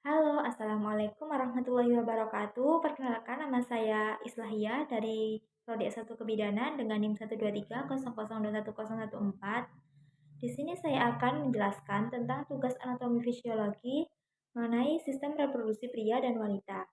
Halo, Assalamualaikum warahmatullahi wabarakatuh. Perkenalkan, nama saya Islahiyah dari Prodi S1 Kebidanan dengan NIM 123002114. Di sini saya akan menjelaskan tentang tugas anatomi fisiologi mengenai sistem reproduksi pria dan wanita.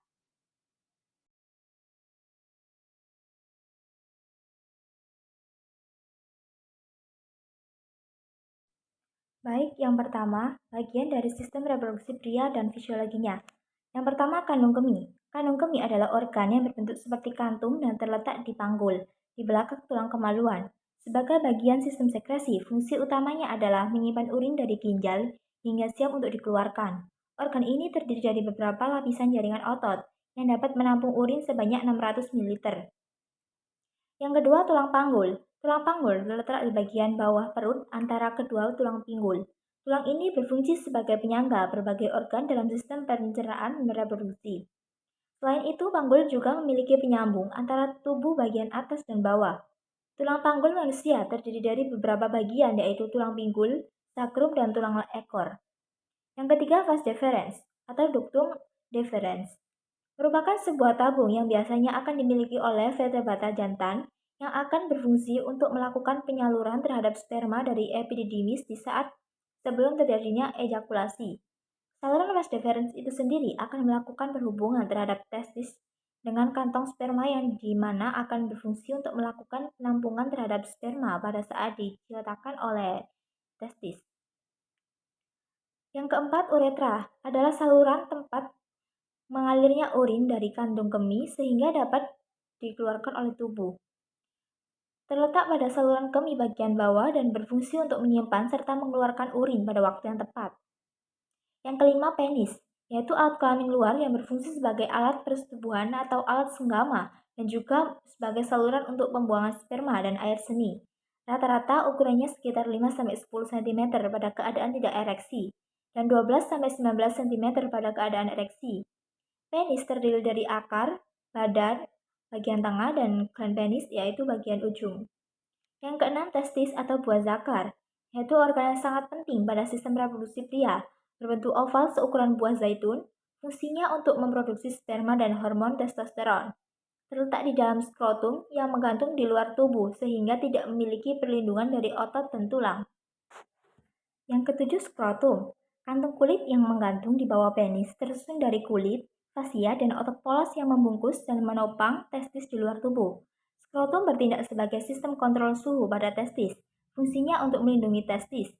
Baik, yang pertama, bagian dari sistem reproduksi pria dan fisiologinya. Yang pertama, kandung kemih. Kandung kemih adalah organ yang berbentuk seperti kantung dan terletak di panggul, di belakang tulang kemaluan. Sebagai bagian sistem sekresi, fungsi utamanya adalah menyimpan urin dari ginjal hingga siap untuk dikeluarkan. Organ ini terdiri dari beberapa lapisan jaringan otot yang dapat menampung urin sebanyak 600 ml. Yang kedua, tulang panggul. Tulang panggul terletak di bagian bawah perut antara kedua tulang pinggul. Tulang ini berfungsi sebagai penyangga berbagai organ dalam sistem pencernaan dan reproduksi. Selain itu, panggul juga memiliki penyambung antara tubuh bagian atas dan bawah. Tulang panggul manusia terdiri dari beberapa bagian, yaitu tulang pinggul, sakrum, dan tulang ekor. Yang ketiga, vas deferens atau ductum deferens merupakan sebuah tabung yang biasanya akan dimiliki oleh vertebrata jantan yang akan berfungsi untuk melakukan penyaluran terhadap sperma dari epididymis di saat sebelum terjadinya ejakulasi. Saluran vas deferens itu sendiri akan melakukan perhubungan terhadap testis dengan kantong sperma yang dimana akan berfungsi untuk melakukan penampungan terhadap sperma pada saat diciptakan oleh testis. Yang keempat, uretra adalah saluran tempat mengalirnya urin dari kandung kemih sehingga dapat dikeluarkan oleh tubuh. Terletak pada saluran kemih bagian bawah dan berfungsi untuk menyimpan serta mengeluarkan urin pada waktu yang tepat. Yang kelima, penis, yaitu alat kelamin luar yang berfungsi sebagai alat persetubuhan atau alat senggama dan juga sebagai saluran untuk pembuangan sperma dan air seni. Rata-rata ukurannya sekitar 5-10 cm pada keadaan tidak ereksi dan 12-19 cm pada keadaan ereksi. Penis terdiri dari akar, badan, bagian tengah, dan gland penis, yaitu bagian ujung. Yang keenam, testis atau buah zakar, yaitu organ yang sangat penting pada sistem reproduksi pria, berbentuk oval seukuran buah zaitun, fungsinya untuk memproduksi sperma dan hormon testosteron. Terletak di dalam skrotum yang menggantung di luar tubuh sehingga tidak memiliki perlindungan dari otot dan tulang. Yang ketujuh, skrotum. Kantung kulit yang menggantung di bawah penis tersusun dari kulit, fasia, dan otot polos yang membungkus dan menopang testis di luar tubuh. Skrotum bertindak sebagai sistem kontrol suhu pada testis, fungsinya untuk melindungi testis.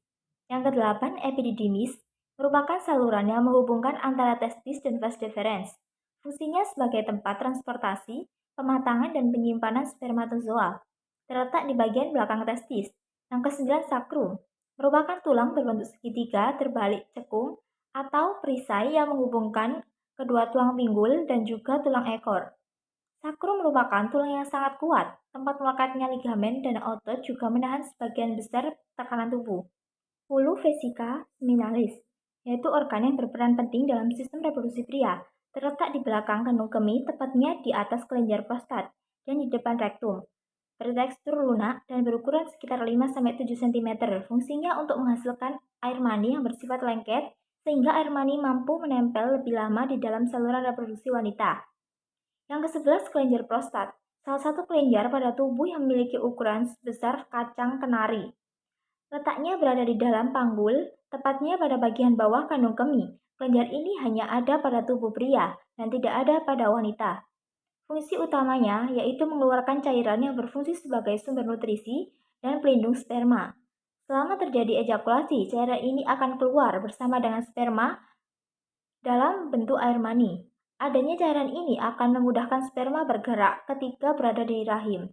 Yang kedelapan, epididymis, merupakan saluran yang menghubungkan antara testis dan vas deferens. Fungsinya sebagai tempat transportasi, pematangan, dan penyimpanan spermatozoa. Terletak di bagian belakang testis. Yang kesembilan, sakrum, merupakan tulang berbentuk segitiga terbalik cekung atau perisai yang menghubungkan kedua tulang pinggul dan juga tulang ekor. Sakrum merupakan tulang yang sangat kuat. Tempat melekatnya ligamen dan otot juga menahan sebagian besar tekanan tubuh. Hulu vesica seminalis, yaitu organ yang berperan penting dalam sistem reproduksi pria, terletak di belakang kandung kemih, tepatnya di atas kelenjar prostat dan di depan rektum. Bertekstur lunak dan berukuran sekitar 5-7 cm. Fungsinya untuk menghasilkan air mani yang bersifat lengket, sehingga air mani mampu menempel lebih lama di dalam saluran reproduksi wanita. Yang ke-11, kelenjar prostat. Salah satu kelenjar pada tubuh yang memiliki ukuran sebesar kacang kenari. Letaknya berada di dalam panggul, tepatnya pada bagian bawah kandung kemih. Kelenjar ini hanya ada pada tubuh pria dan tidak ada pada wanita. Fungsi utamanya yaitu mengeluarkan cairan yang berfungsi sebagai sumber nutrisi dan pelindung sperma. Selama terjadi ejakulasi, cairan ini akan keluar bersama dengan sperma dalam bentuk air mani. Adanya cairan ini akan memudahkan sperma bergerak ketika berada di rahim.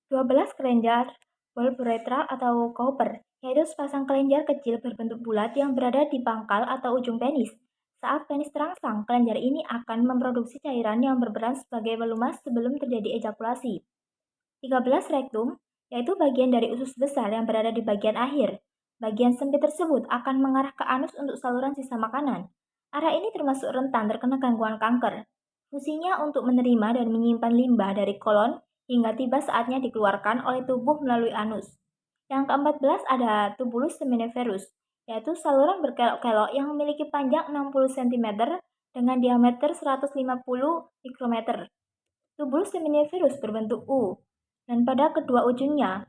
12, kelenjar bulburetral atau Cowper, yaitu sepasang kelenjar kecil berbentuk bulat yang berada di pangkal atau ujung penis. Saat penis terangsang, kelenjar ini akan memproduksi cairan yang berperan sebagai pelumas sebelum terjadi ejakulasi. 13, rektum, yaitu bagian dari usus besar yang berada di bagian akhir. Bagian sempit tersebut akan mengarah ke anus untuk saluran sisa makanan. Area ini termasuk rentan terkena gangguan kanker. Fungsinya untuk menerima dan menyimpan limbah dari kolon hingga tiba saatnya dikeluarkan oleh tubuh melalui anus. Yang ke-14 ada tubulus seminiferus, yaitu saluran berkelok-kelok yang memiliki panjang 60 cm dengan diameter 150 mikrometer. Tubul seminiferus berbentuk U, dan pada kedua ujungnya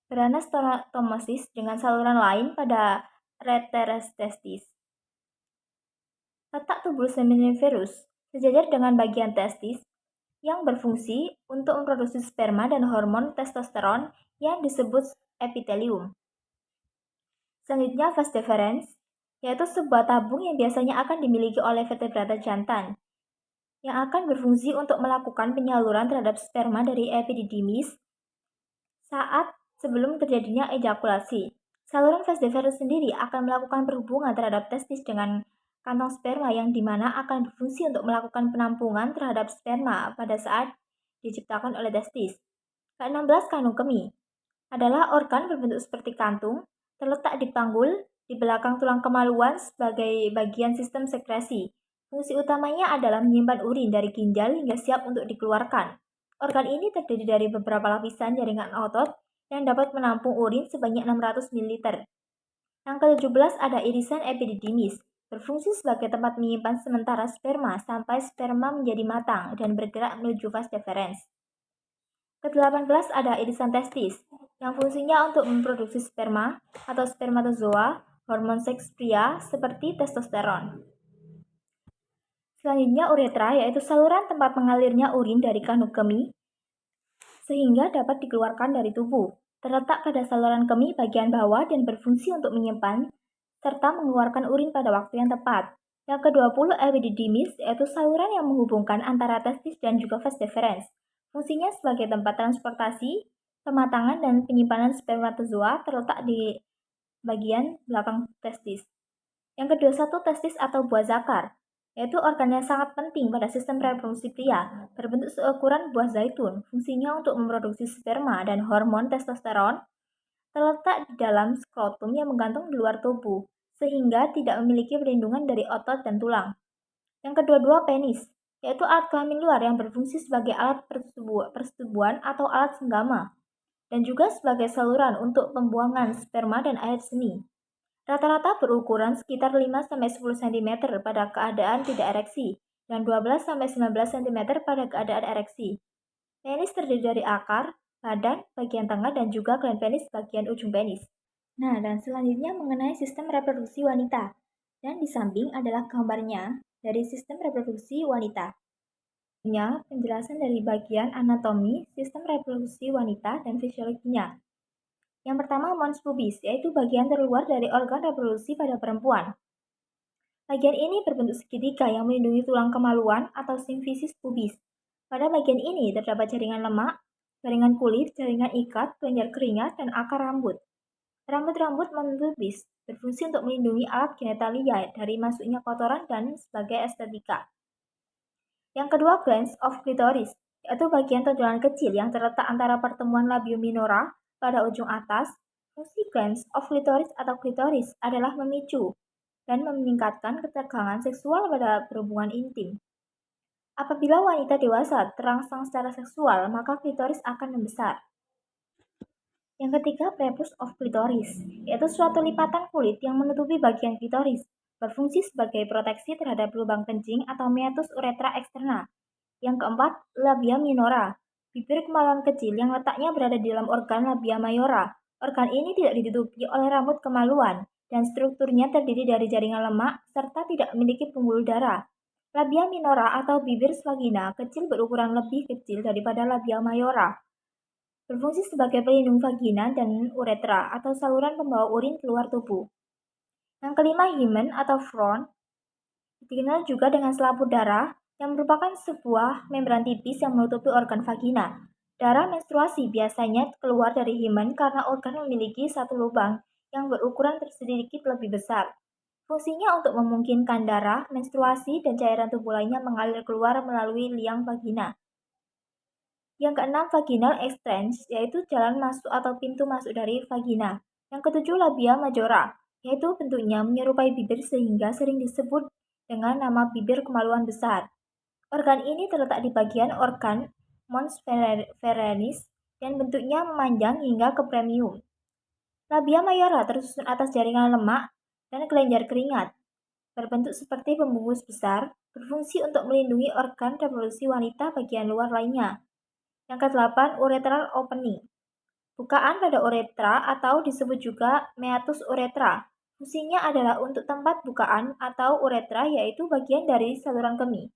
beranastomosis dengan saluran lain pada reterostestis. Letak tubul seminiferus sejajar dengan bagian testis yang berfungsi untuk memproduksi sperma dan hormon testosteron yang disebut epitelium. Selanjutnya, vas deferens, yaitu sebuah tabung yang biasanya akan dimiliki oleh vertebrata jantan, yang akan berfungsi untuk melakukan penyaluran terhadap sperma dari epididymis saat sebelum terjadinya ejakulasi. Saluran vas deferens sendiri akan melakukan perhubungan terhadap testis dengan kantong sperma yang dimana akan berfungsi untuk melakukan penampungan terhadap sperma pada saat diciptakan oleh testis. Ke-16, kandung kemih adalah organ berbentuk seperti kantung, terletak di panggul di belakang tulang kemaluan sebagai bagian sistem sekresi. Fungsi utamanya adalah menyimpan urin dari ginjal hingga siap untuk dikeluarkan. Organ ini terdiri dari beberapa lapisan jaringan otot yang dapat menampung urin sebanyak 600 ml. Yang ke-17 ada irisan epididymis, berfungsi sebagai tempat menyimpan sementara sperma sampai sperma menjadi matang dan bergerak menuju vas deferens. Ke-18 ada irisan testis, yang fungsinya untuk memproduksi sperma atau spermatozoa, hormon seks pria seperti testosteron. Selanjutnya uretra, yaitu saluran tempat mengalirnya urin dari kandung kemih sehingga dapat dikeluarkan dari tubuh. Terletak pada saluran kemih bagian bawah dan berfungsi untuk menyimpan serta mengeluarkan urin pada waktu yang tepat. Yang ke-20 epididymis, yaitu saluran yang menghubungkan antara testis dan juga vas deferens. Fungsinya sebagai tempat transportasi, pematangan, dan penyimpanan spermatozoa terletak di bagian belakang testis. Yang ke-21 testis atau buah zakar, yaitu organ yang sangat penting pada sistem reproduksi pria, berbentuk seukuran buah zaitun. Fungsinya untuk memproduksi sperma dan hormon testosteron, terletak di dalam skrotum yang menggantung di luar tubuh, sehingga tidak memiliki perlindungan dari otot dan tulang. Yang kedua-dua penis, yaitu alat kelamin luar yang berfungsi sebagai alat persetubuhan atau alat senggama, dan juga sebagai saluran untuk pembuangan sperma dan air seni. Rata-rata berukuran sekitar 5-10 cm pada keadaan tidak ereksi, dan 12-19 cm pada keadaan ereksi. Penis terdiri dari akar, badan, bagian tengah, dan juga gland penis bagian ujung penis. Nah, dan selanjutnya mengenai sistem reproduksi wanita. Dan di samping adalah gambarnya dari sistem reproduksi wanita. Ini penjelasan dari bagian anatomi sistem reproduksi wanita dan fisiologinya. Yang pertama, mons pubis, yaitu bagian terluar dari organ reproduksi pada perempuan. Bagian ini berbentuk segitiga yang melindungi tulang kemaluan atau simfisis pubis. Pada bagian ini terdapat jaringan lemak, jaringan kulit, jaringan ikat, kelenjar keringat, dan akar rambut. Rambut-rambut mons pubis berfungsi untuk melindungi alat genitalia dari masuknya kotoran dan sebagai estetika. Yang kedua, glans of clitoris, yaitu bagian tonjolan kecil yang terletak antara pertemuan labium minora pada ujung atas. Fungsi glans of clitoris atau klitoris adalah memicu dan meningkatkan ketegangan seksual pada berhubungan intim. Apabila wanita dewasa terangsang secara seksual, maka klitoris akan membesar. Yang ketiga, prepuce of clitoris, yaitu suatu lipatan kulit yang menutupi bagian klitoris, berfungsi sebagai proteksi terhadap lubang kencing atau meatus uretra eksterna. Yang keempat, labia minora, bibir kemaluan kecil yang letaknya berada di dalam organ labia mayora. Organ ini tidak ditutupi oleh rambut kemaluan, dan strukturnya terdiri dari jaringan lemak serta tidak memiliki pembuluh darah. Labia minora atau bibir vagina kecil berukuran lebih kecil daripada labia mayora. Berfungsi sebagai pelindung vagina dan uretra atau saluran pembawa urin keluar tubuh. Yang kelima, hymen atau front, dikenal juga dengan selaput darah, yang merupakan sebuah membran tipis yang menutupi organ vagina. Darah menstruasi biasanya keluar dari hymen karena organ memiliki satu lubang yang berukuran sedikit lebih besar. Fungsinya untuk memungkinkan darah, menstruasi, dan cairan tubuh lainnya mengalir keluar melalui liang vagina. Yang keenam, vaginal exchange, yaitu jalan masuk atau pintu masuk dari vagina. Yang ketujuh, labia majora, yaitu bentuknya menyerupai bibir sehingga sering disebut dengan nama bibir kemaluan besar. Organ ini terletak di bagian organ mons veneris dan bentuknya memanjang hingga ke premium. Labia mayora tersusun atas jaringan lemak dan kelenjar keringat, berbentuk seperti pembungkus besar, berfungsi untuk melindungi organ reproduksi wanita bagian luar lainnya. Yang ke-8, urethral opening. Bukaan pada uretra atau disebut juga meatus uretra. Fungsinya adalah untuk tempat bukaan atau uretra, yaitu bagian dari saluran kemih.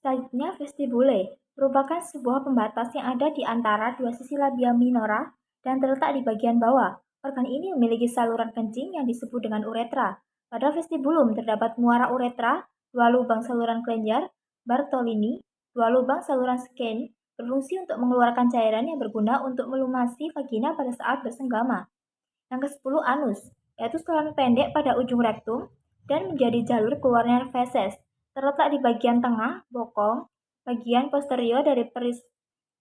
Selanjutnya, vestibule merupakan sebuah pembatas yang ada di antara dua sisi labia minora dan terletak di bagian bawah. Organ ini memiliki saluran kencing yang disebut dengan uretra. Pada vestibulum terdapat muara uretra, dua lubang saluran kelenjar, Bartolini, dua lubang saluran Skene, berfungsi untuk mengeluarkan cairan yang berguna untuk melumasi vagina pada saat bersenggama. Yang ke-10, anus, yaitu saluran pendek pada ujung rektum dan menjadi jalur keluarnya feses. Terletak di bagian tengah, bokong, bagian posterior dari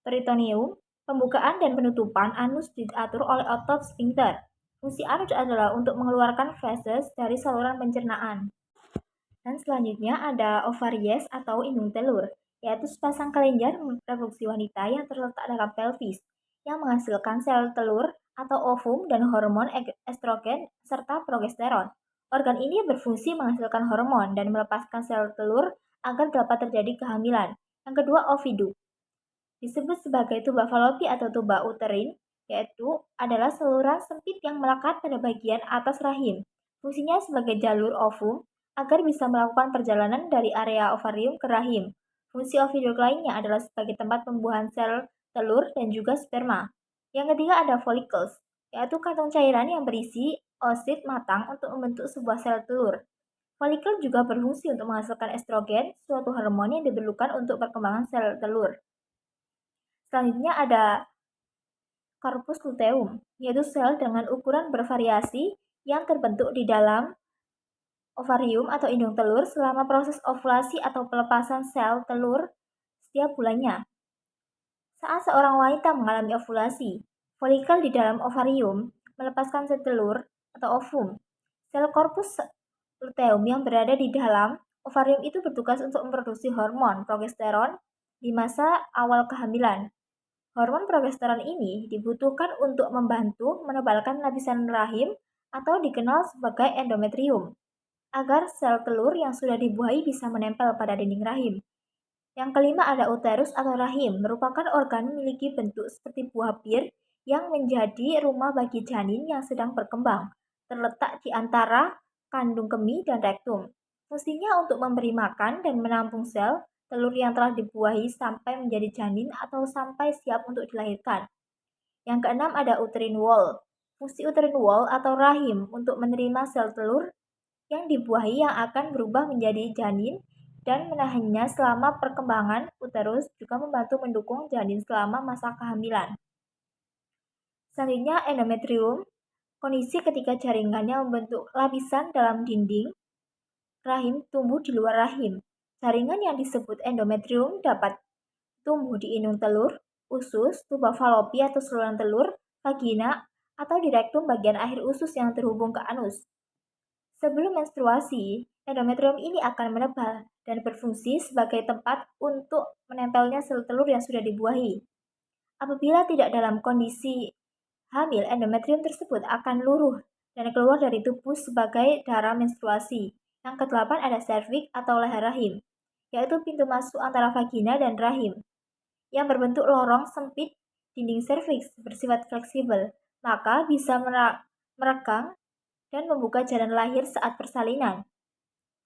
peritoneum. Pembukaan dan penutupan anus diatur oleh otot sphincter. Fungsi anus adalah untuk mengeluarkan feses dari saluran pencernaan. Dan selanjutnya ada ovaries atau indung telur, yaitu sepasang kelenjar reproduksi wanita yang terletak dalam pelvis, yang menghasilkan sel telur atau ovum dan hormon estrogen serta progesteron. Organ ini berfungsi menghasilkan hormon dan melepaskan sel telur agar dapat terjadi kehamilan. Yang kedua, oviduk. Disebut sebagai tuba falopi atau tuba uterin, yaitu adalah saluran sempit yang melekat pada bagian atas rahim. Fungsinya sebagai jalur ovum agar bisa melakukan perjalanan dari area ovarium ke rahim. Fungsi oviduk lainnya adalah sebagai tempat pembuahan sel telur dan juga sperma. Yang ketiga ada follicles, yaitu kantong cairan yang berisi oosit matang untuk membentuk sebuah sel telur. Folikel juga berfungsi untuk menghasilkan estrogen, suatu hormon yang diperlukan untuk perkembangan sel telur. Selanjutnya ada corpus luteum, yaitu sel dengan ukuran bervariasi yang terbentuk di dalam ovarium atau indung telur selama proses ovulasi atau pelepasan sel telur setiap bulannya. Saat seorang wanita mengalami ovulasi, folikel di dalam ovarium melepaskan sel telur atau ovum. Sel corpus luteum yang berada di dalam ovarium itu bertugas untuk memproduksi hormon progesteron di masa awal kehamilan. Hormon progesteron ini dibutuhkan untuk membantu menebalkan lapisan rahim atau dikenal sebagai endometrium, agar sel telur yang sudah dibuahi bisa menempel pada dinding rahim. Yang kelima ada uterus atau rahim, merupakan organ memiliki bentuk seperti buah pir yang menjadi rumah bagi janin yang sedang berkembang, terletak di antara kandung kemih dan rektum. Fungsinya untuk memberi makan dan menampung sel telur yang telah dibuahi sampai menjadi janin atau sampai siap untuk dilahirkan. Yang keenam ada uterine wall. Fungsi uterine wall atau rahim untuk menerima sel telur yang dibuahi yang akan berubah menjadi janin dan menahannya selama perkembangan uterus, juga membantu mendukung janin selama masa kehamilan. Selanjutnya endometrium, kondisi ketika jaringannya membentuk lapisan dalam dinding rahim tumbuh di luar rahim. Jaringan yang disebut endometrium dapat tumbuh di indung telur, usus, tuba falopi atau saluran telur, vagina, atau di rektum bagian akhir usus yang terhubung ke anus. Sebelum menstruasi, endometrium ini akan menebal dan berfungsi sebagai tempat untuk menempelnya sel telur yang sudah dibuahi. Apabila tidak dalam kondisi hamil, endometrium tersebut akan luruh dan keluar dari tubuh sebagai darah menstruasi. Yang ke-8 ada serviks atau leher rahim, yaitu pintu masuk antara vagina dan rahim, yang berbentuk lorong sempit. Dinding serviks bersifat fleksibel, maka bisa merekang dan membuka jalan lahir saat persalinan.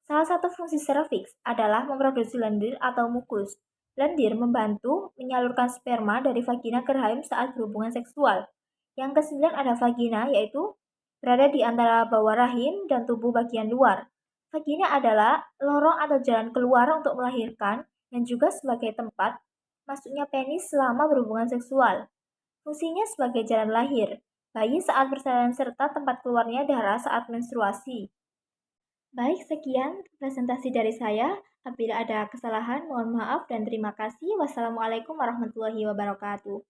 Salah satu fungsi serviks adalah memproduksi lendir atau mukus. Lendir membantu menyalurkan sperma dari vagina ke rahim saat berhubungan seksual. Yang ke-9 ada vagina, yaitu berada di antara bawah rahim dan tubuh bagian luar. Vagina adalah lorong atau jalan keluar untuk melahirkan dan juga sebagai tempat masuknya penis selama berhubungan seksual. Fungsinya sebagai jalan lahir bayi saat persalinan serta tempat keluarnya darah saat menstruasi. Baik, sekian presentasi dari saya. Apabila ada kesalahan, mohon maaf dan terima kasih. Wassalamualaikum warahmatullahi wabarakatuh.